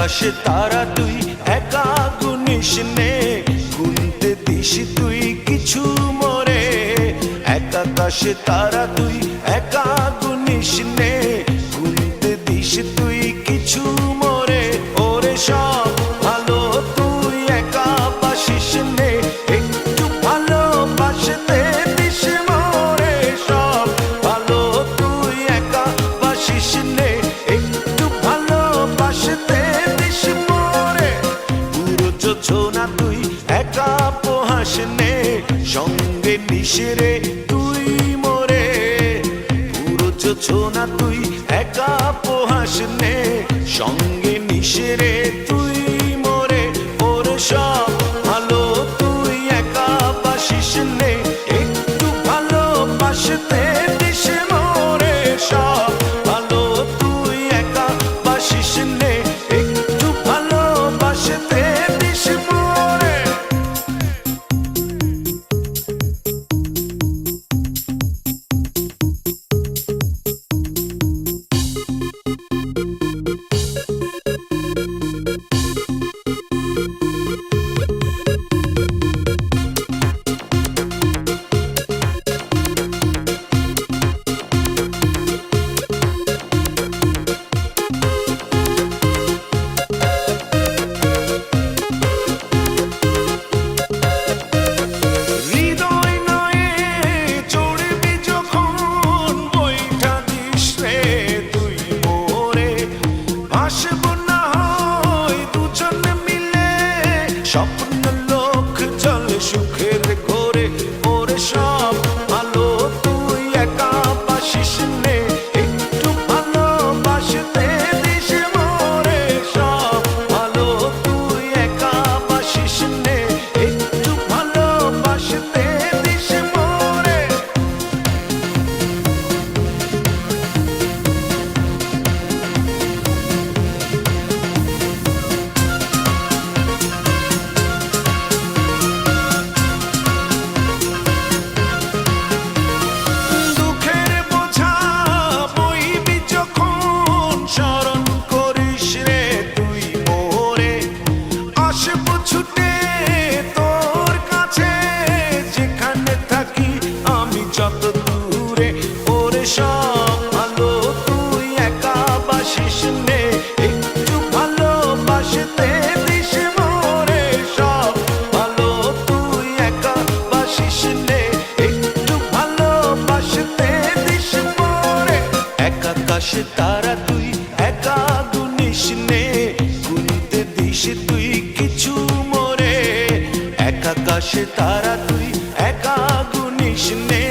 আকাশে তারা তুই একা গুনিস নে, গুনতে দিস তুই কিছু মোরে। এক আকাশে তারা তুই একা গুনিস নে, গুনতে দিস তুই কিছু মোরে। ওরে সব ভালো তুই একা বাসিস নে, একটু ভালোবাসতে দিস মোরে। সব ভালো তুই একা বাসিস নে, একটু ভালোবাসতে দিস মোরে। পুরো যোছনা তুই একা পোহাস নে, সঙ্গে নিস রে তুই মোরে। পুরো যোছনা তুই একা পোহাস নে, সঙ্গে নিস রে তুই মোরে। ওরে সব ভালো তুই একা বাসিস নে, একটু ভালোবাসতে দিস মোরে। সব ভালো তুই একা বাসিস নে, একটু ভালোবাসতে দিস মোরে। স্বপ্ন লোক চলে সুখের ঘরে। ওরে সব ভালো তুই একা বাসিস নে, একটু ভালোবাসতে দিস মোরে। সব ভালো তুই একা বাসিস নে, একটু ভালোবাসতে দিস মোরে। যত দূরে ওরে সব ভালো তুই একা বাসিস নে, একটু ভালোবাসতে দিস মোরে। সব ভালো তুই একা বাসিস নে, একটু ভালোবাসতে দিস মোরে। এক আকাশে তারা তুই একা গুনিস নে, গুনতে দিস তুই কিছু মোরে। এক আকাশে তারা তুই একা গুনিস নে,